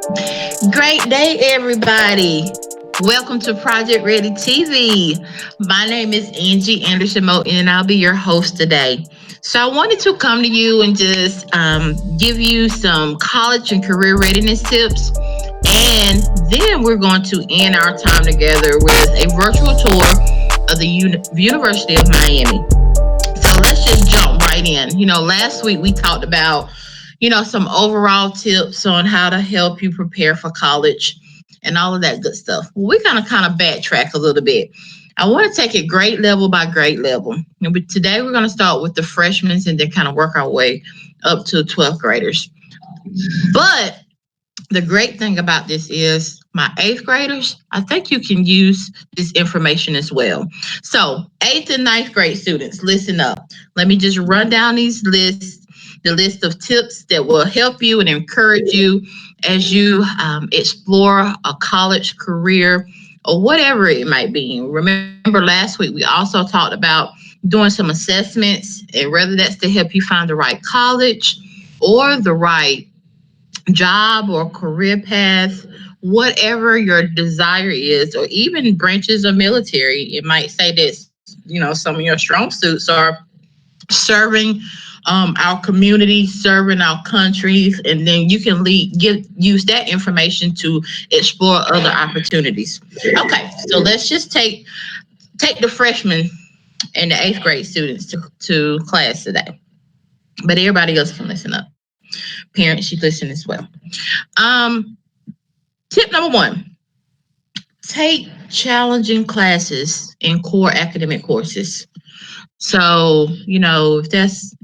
Great day, everybody. Welcome to Project Ready TV. My name is Angie Anderson Moten, and I'll be your host today. So, I wanted to come to you and just give you some college and career readiness tips. And then we're going to end our time together with a virtual tour of the University of Miami. So let's just jump right in. Last week we talked about, some overall tips on how to help you prepare for college and all of that good stuff. Well, we're going to kind of backtrack a little bit. I want to take it grade level by grade level. But today we're going to start with the freshmen and then kind of work our way up to 12th graders. But the great thing about this is my eighth graders, I think you can use this information as well. So, eighth and ninth grade students, listen up. Let me just run down the list of tips that will help you and encourage you as you explore a college career or whatever it might be. Remember, last week we also talked about doing some assessments, and whether that's to help you find the right college or the right job or career path, whatever your desire is, or even branches of military. It might say that, some of your strong suits are serving our community, serving our countries, and then you can use that information to explore other opportunities. Okay, so let's just take the freshmen and the eighth grade students to class today. But everybody else can listen up. Parents, you listen as well. Um, Tip number one: take challenging classes in core academic courses. So, if that's,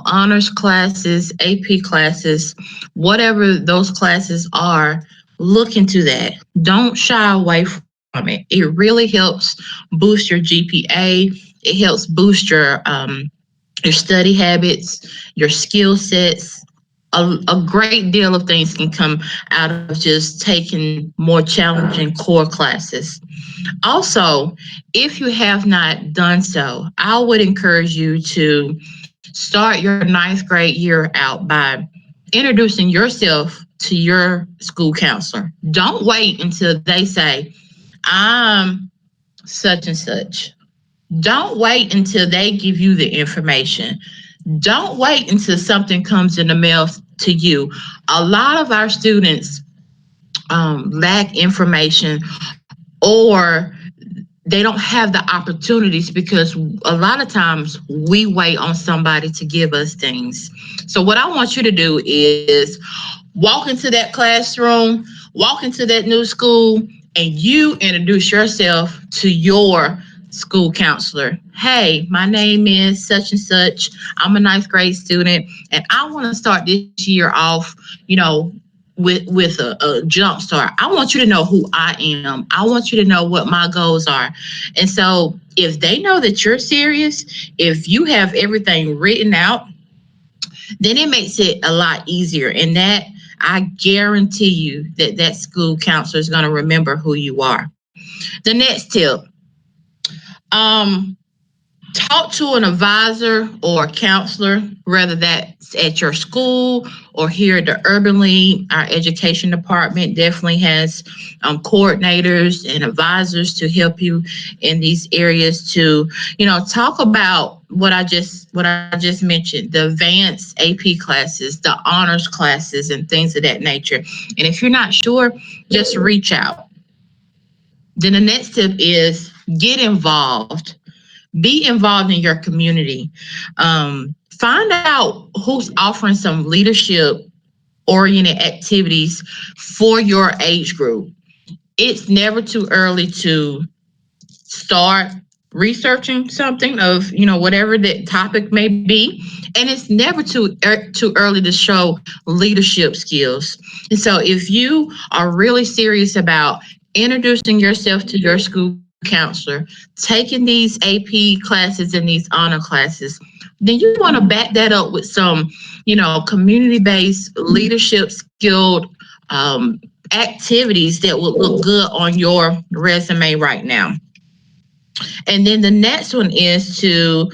honors classes, AP classes, whatever those classes are, look into that. Don't shy away from it. It really helps boost your GPA. It helps boost your study habits, your skill sets. A great deal of things can come out of just taking more challenging core classes. Also, if you have not done so, I would encourage you to start your ninth grade year out by introducing yourself to your school counselor. Don't wait until they say, I'm such and such. Don't wait until they give you the information. Don't wait until something comes in the mail to you. A lot of our students lack information, or they don't have the opportunities because a lot of times we wait on somebody to give us things. So, what I want you to do is walk into that classroom, walk into that new school, and you introduce yourself to your school counselor. Hey, my name is such and such. I'm a ninth grade student, and I want to start this year off, you know, with a jump start. I want you to know who I am. I want you to know what my goals are. And so if they know that you're serious, if you have everything written out, then it makes it a lot easier. And that, I guarantee you that that school counselor is going to remember who you are. The next tip, um, talk to an advisor or a counselor, whether that's at your school or here at the Urban League. Our education department definitely has coordinators and advisors to help you in these areas to, talk about what I just mentioned, the advanced AP classes, the honors classes, and things of that nature. And if you're not sure, just reach out. Then the next tip is get involved. Be involved in your community. Find out who's offering some leadership oriented activities for your age group. It's never too early to start researching something of whatever that topic may be, and it's never too early to show leadership skills. And so if you are really serious about introducing yourself to your school counselor, taking these AP classes and these honor classes, then you want to back that up with some community based leadership skilled activities that would look good on your resume right now. And then the next one is to,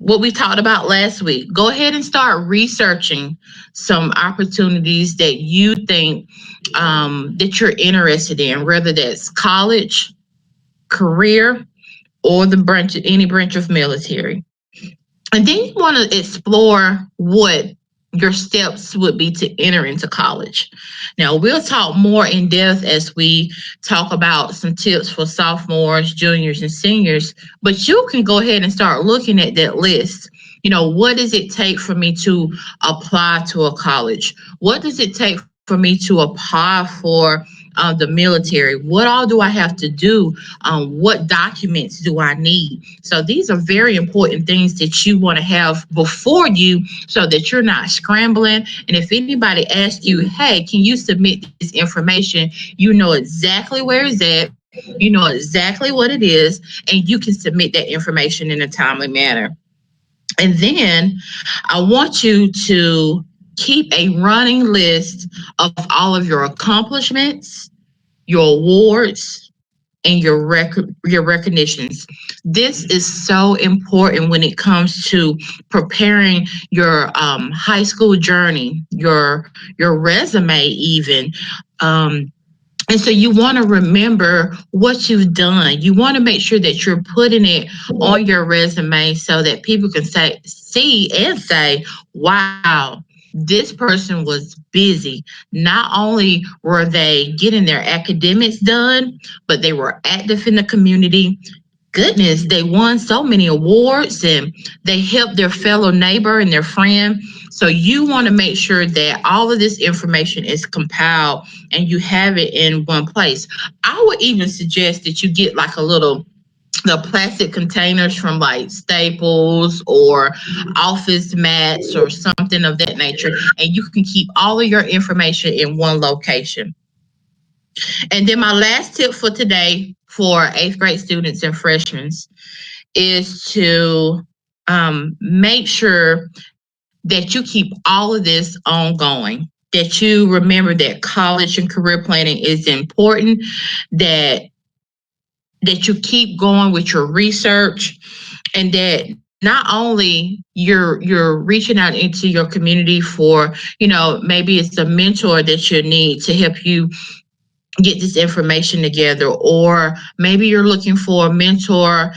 what we talked about last week. Go ahead and start researching some opportunities that you think that you're interested in, whether that's college, career, or the branch, any branch of military. And then you want to explore what your steps would be to enter into college. Now, we'll talk more in depth as we talk about some tips for sophomores, juniors, and seniors, but you can go ahead and start looking at that list. What does it take for me to apply to a college? What does it take for me to apply for the military? What all do I have to do? What documents do I need? So these are very important things that you want to have before you so that you're not scrambling. And if anybody asks you, hey, can you submit this information? You know exactly where it's at. You know exactly what it is, and you can submit that information in a timely manner. And then I want you to keep a running list of all of your accomplishments, your awards, and your recognitions. This is so important when it comes to preparing your high school journey, your resume even. Um, and so you want to remember what you've done. You want to make sure that you're putting it on your resume so that people can see and say, wow, this person was busy. Not only were they getting their academics done, but they were active in the community. Goodness, they won so many awards and they helped their fellow neighbor and their friend. So you want to make sure that all of this information is compiled and you have it in one place. I would even suggest that you get like a little the plastic containers from like Staples or Office Mats or something of that nature, and you can keep all of your information in one location. And then my last tip for today for eighth grade students and freshmen is to make sure that you keep all of this ongoing, that you remember that college and career planning is important, that you keep going with your research, and that not only you're reaching out into your community for, maybe it's a mentor that you need to help you get this information together, or maybe you're looking for a mentor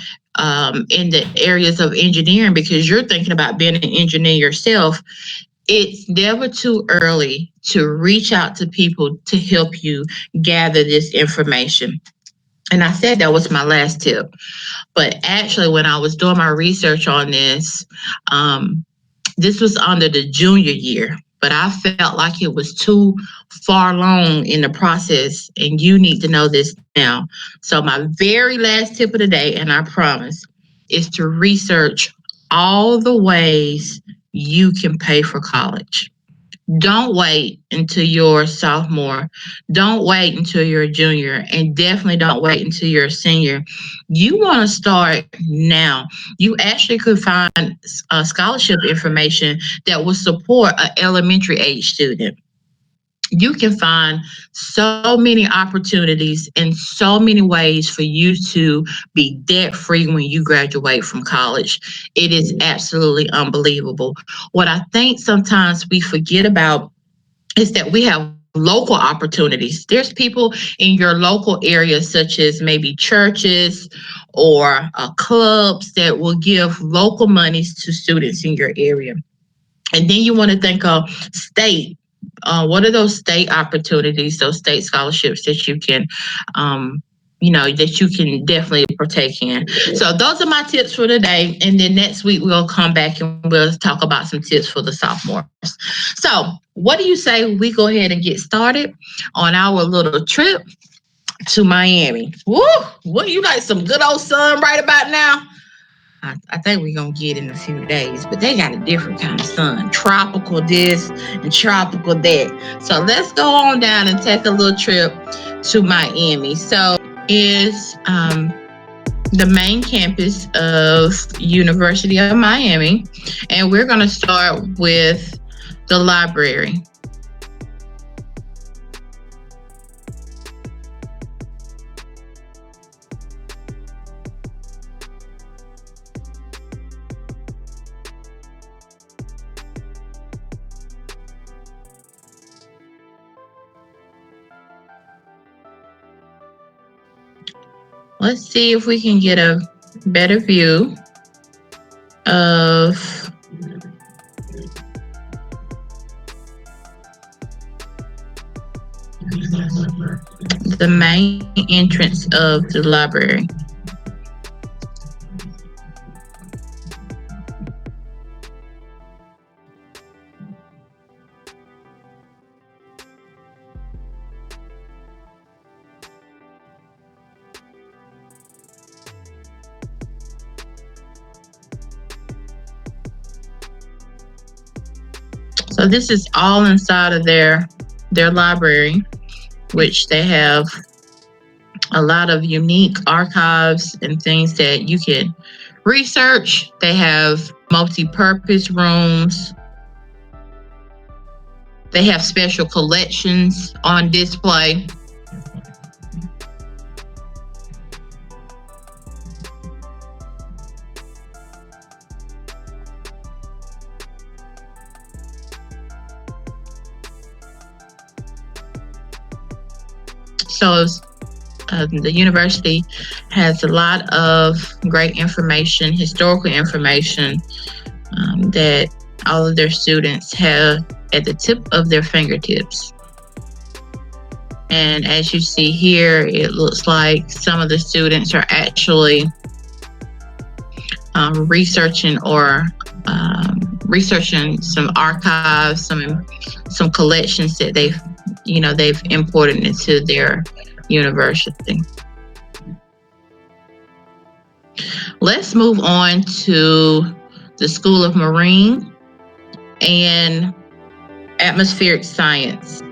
in the areas of engineering because you're thinking about being an engineer yourself. It's never too early to reach out to people to help you gather this information. And I said that was my last tip. But actually, when I was doing my research on this, um, this was under the junior year, but I felt like it was too far along in the process, and you need to know this now. So, my very last tip of the day, and I promise, is to research all the ways you can pay for college. Don't wait until you're sophomore. Don't wait until you're a junior, and definitely don't wait until you're a senior. You want to start now. You actually could find scholarship information that will support an elementary age student. You can find so many opportunities and so many ways for you to be debt free when you graduate from college. It is absolutely unbelievable. What I think sometimes we forget about is that we have local opportunities. There's people in your local area, such as maybe churches or clubs that will give local monies to students in your area. And then you want to think of state. What are those state opportunities, those state scholarships that you can, that you can definitely partake in? So those are my tips for today. And then next week we'll come back and we'll talk about some tips for the sophomores. So what do you say we go ahead and get started on our little trip to Miami? Woo! What, you like some good old sun right about now? I think we're gonna get in a few days, but they got a different kind of sun, tropical this and tropical that. So let's go on down and take a little trip to Miami. So is the main campus of University of Miami, and we're gonna start with the library. Let's see if we can get a better view of the main entrance of the library. So this is all inside of their library, which they have a lot of unique archives and things that you can research. They have multi-purpose rooms. They have special collections on display. So the university has a lot of great information, historical information that all of their students have at the tip of their fingertips. And as you see here, it looks like some of the students are actually researching some archives, some collections that they've imported into their university. Let's move on to the School of Marine and Atmospheric Science.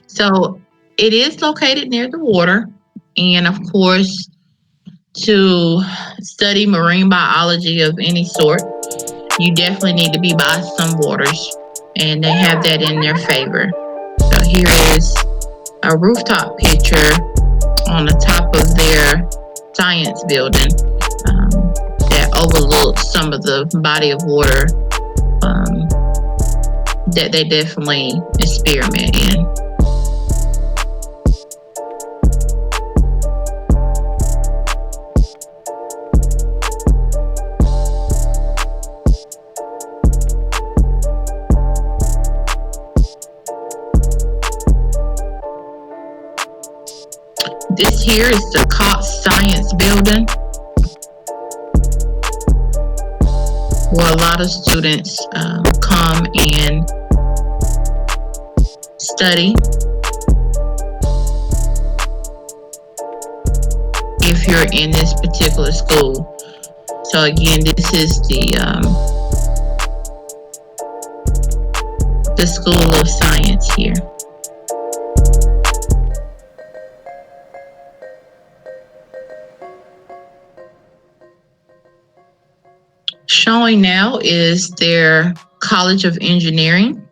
So it is located near the water, and of course, to study marine biology of any sort, you definitely need to be by some waters, and they have that in their favor. So here is a rooftop picture on the top of their science building that overlooks some of the body of water that they definitely experiment in. This here is the Kartz Science Building, where a lot of students come and study. If you're in this particular school. So again, this is the School of Science here. Showing now is their College of Engineering.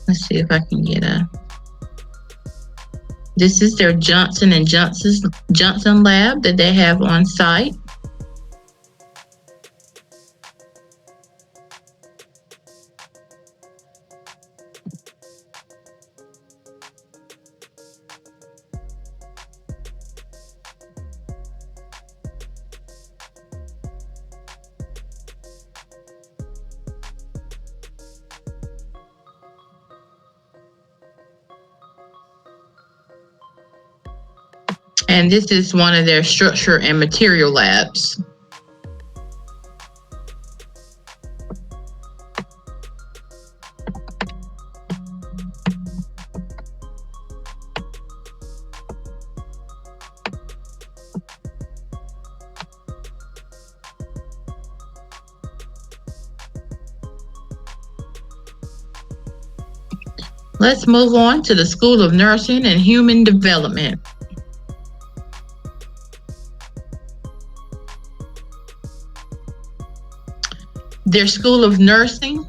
Let's see if I can get this is their Johnson & Johnson lab that they have on site. And this is one of their structure and material labs. Let's move on to the School of Nursing and Human Development. Their School of Nursing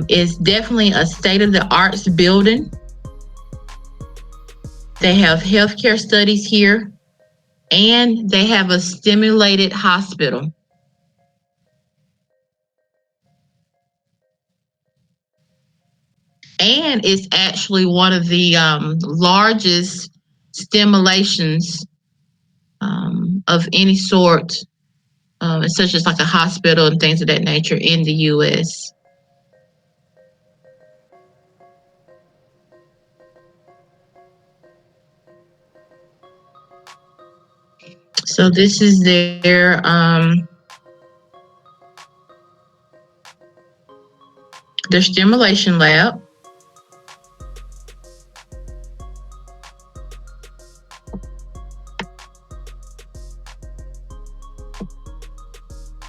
is definitely a state of the arts building. They have healthcare studies here, and they have a stimulated hospital. And it's actually one of the largest stimulations of any sort, such as like a hospital and things of that nature in the U.S. So this is their stimulation lab.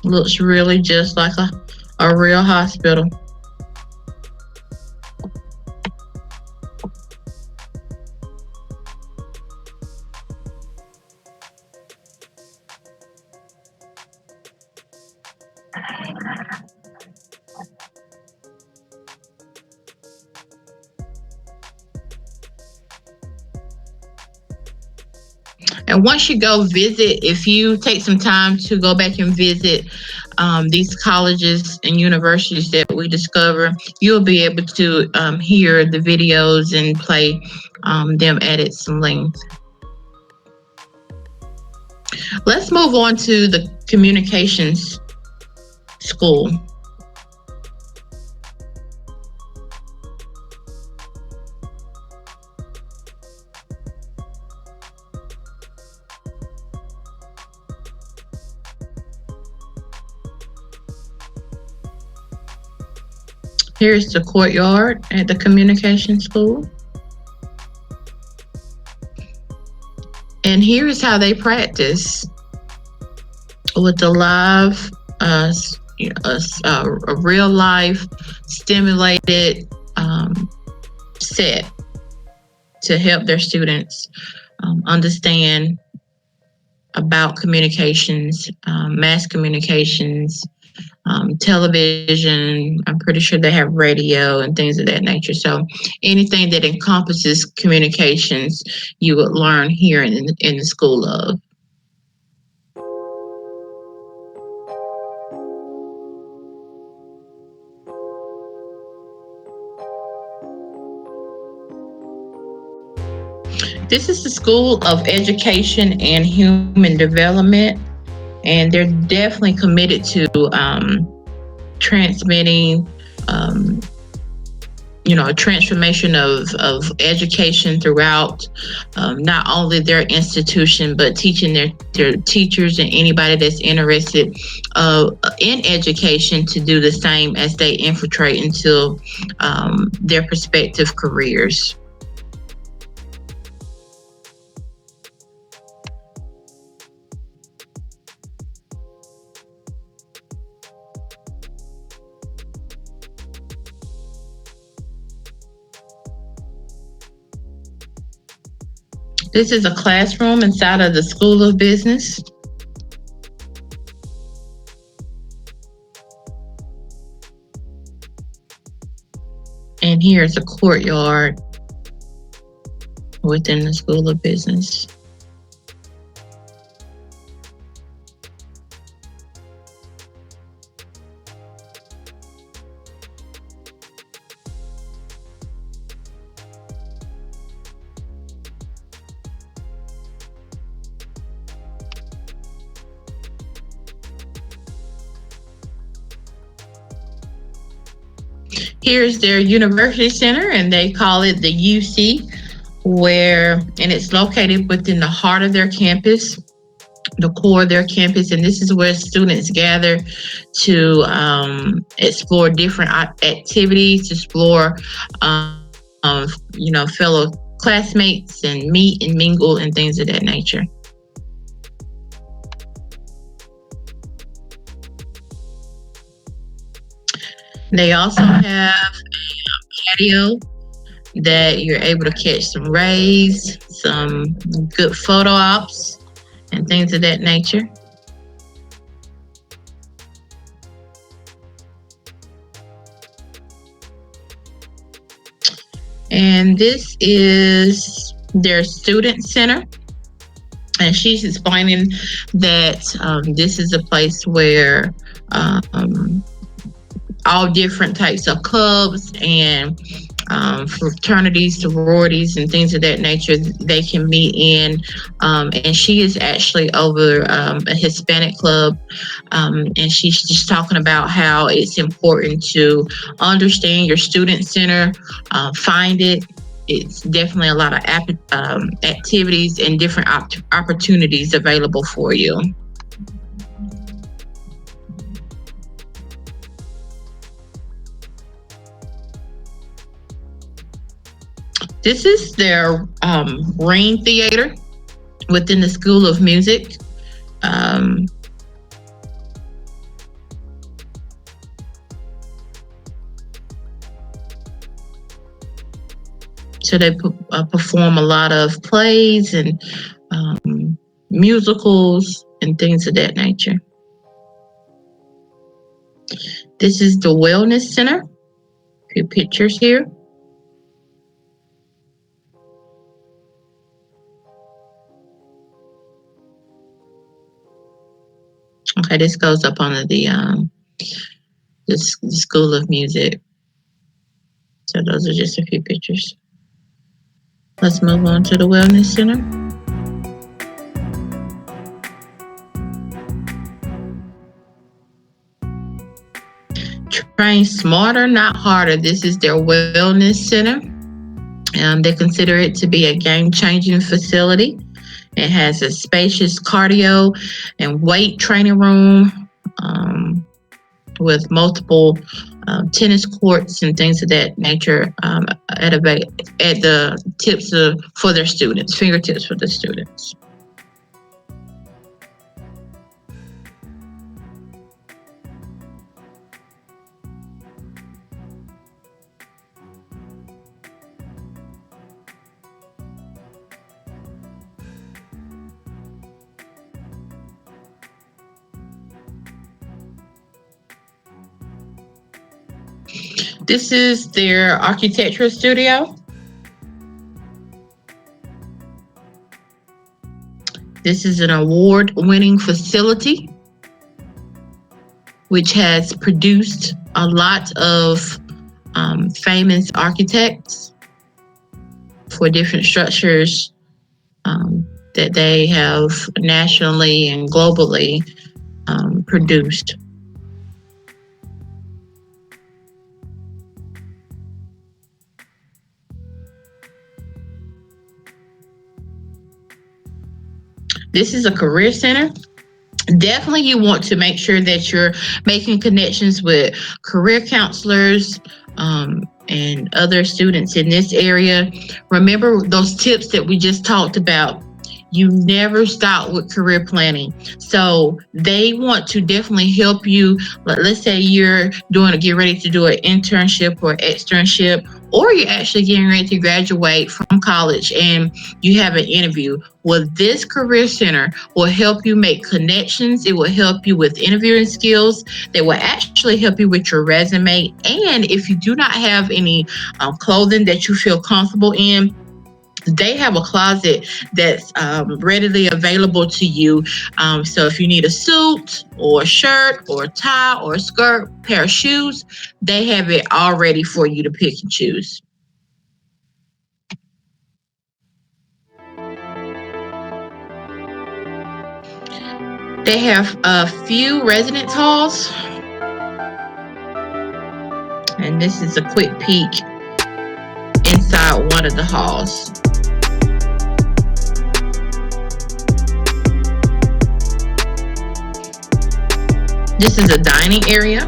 Looks really just like a real hospital. And once you go visit, if you take some time to go back and visit these colleges and universities that we discover, you'll be able to hear the videos and play them at its length. Let's move on to the communications school. Here's the courtyard at the communication school. And here's how they practice with the live, a real life stimulated set to help their students understand about communications, mass communications, television. I'm pretty sure they have radio and things of that nature. So anything that encompasses communications, you would learn here in the School of. This is the School of Education and Human Development, and they're definitely committed to transmitting, a transformation of education throughout not only their institution, but teaching their teachers and anybody that's interested in education to do the same as they infiltrate into their prospective careers. This is a classroom inside of the School of Business. And here's a courtyard within the School of Business. Here's their university center, and they call it the UC, and it's located within the heart of their campus, the core of their campus, and this is where students gather to explore different activities, explore, fellow classmates, and meet and mingle and things of that nature. They also have a patio that you're able to catch some rays, some good photo ops, and things of that nature. And this is their student center. And she's explaining that this is a place where um, all different types of clubs and fraternities, sororities, and things of that nature they can meet in. And she is actually over a Hispanic club, and she's just talking about how it's important to understand your student center, find it. It's definitely a lot of activities and different opportunities available for you. This is their Ring Theater within the School of Music. Um, so they perform a lot of plays and musicals and things of that nature. This is the Wellness Center. A few pictures here. Okay, this goes up under the School of Music. So those are just a few pictures. Let's move on to the Wellness Center. Train smarter, not harder. This is their Wellness Center. They consider it to be a game-changing facility. It has a spacious cardio and weight training room with multiple tennis courts and things of that nature at the tips for their students, fingertips for the students. This is their architectural studio. This is an award-winning facility which has produced a lot of famous architects for different structures that they have nationally and globally produced. This is a career center. Definitely you want to make sure that you're making connections with career counselors and other students in this area. Remember those tips that we just talked about. You never stop with career planning. So they want to definitely help you. Let's say you're get ready to do an internship or externship, or you're actually getting ready to graduate from college and you have an interview. Well, this career center will help you make connections. It will help you with interviewing skills. They will actually help you with your resume. And if you do not have any clothing that you feel comfortable in, they have a closet that's readily available to you. So if you need a suit or a shirt or a tie or a skirt, pair of shoes, they have it all ready for you to pick and choose. They have a few residence halls. And this is a quick peek inside one of the halls. This is a dining area.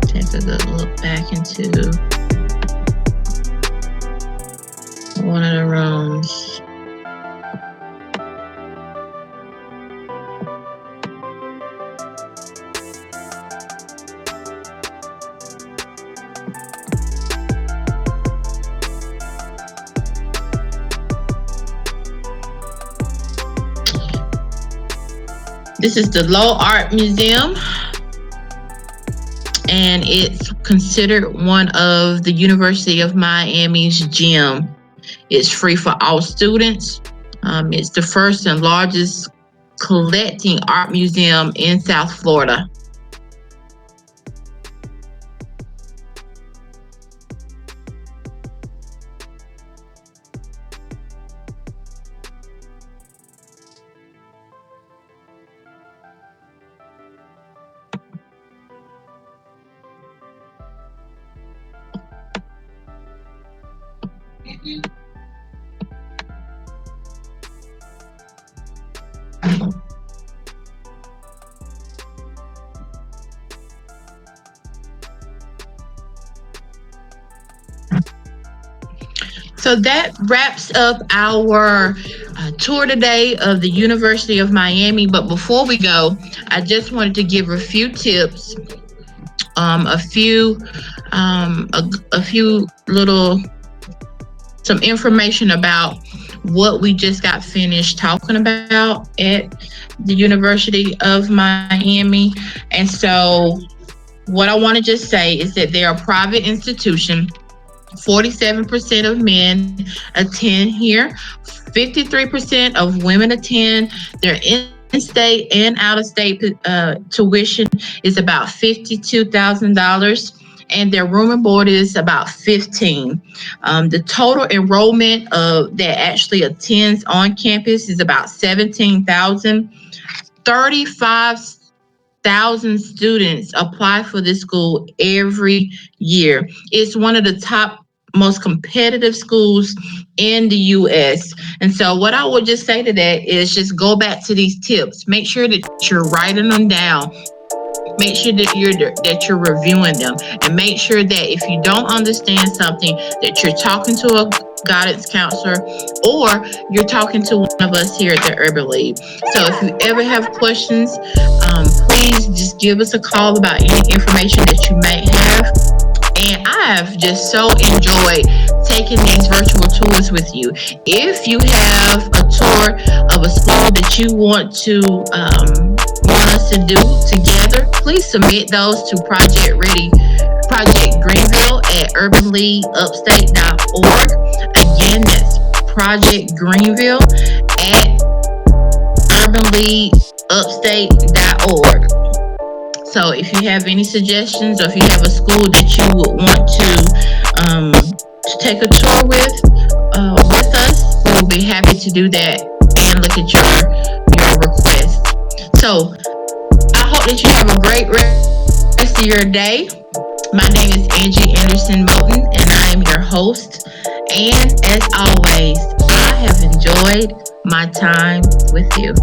Take a good look back into one of the rooms. This is the Low Art Museum, and it's considered one of the University of Miami's gym. It's free for all students. It's the first and largest collecting art museum in South Florida. So that wraps up our tour today of the University of Miami. But before we go, I just wanted to give a few tips, a few, a few little, some information about what we just got finished talking about at the University of Miami. And so, what I want to just say is that they're a private institution. 47% of men attend here. 53% of women attend. Their in-state and out-of-state tuition is about $52,000, and their room and board is about 15. The total enrollment that actually attends on campus is about 17,000. 35,000 students apply for this school every year. It's one of the top most competitive schools in the U.S. And so what I would just say to that is just go back to these tips. Make sure that you're writing them down. Make sure that you're reviewing them, and make sure that if you don't understand something, that you're talking to a guidance counselor, or you're talking to one of us here at the Urban League. So if you ever have questions, please just give us a call about any information that you may have. And I have just so enjoyed taking these virtual tours with you. If you have a tour of a school that you want us to do together, please submit those to Project Greenville at urbanleagueupstate.org. Again, that's Project Greenville at urbanleagueupstate.org. So if you have any suggestions, or if you have a school that you would want to take a tour with us, we'll be happy to do that and look at your request. So I hope that you have a great rest of your day. My name is Angie Anderson Moten, and I am your host. And as always, I have enjoyed my time with you.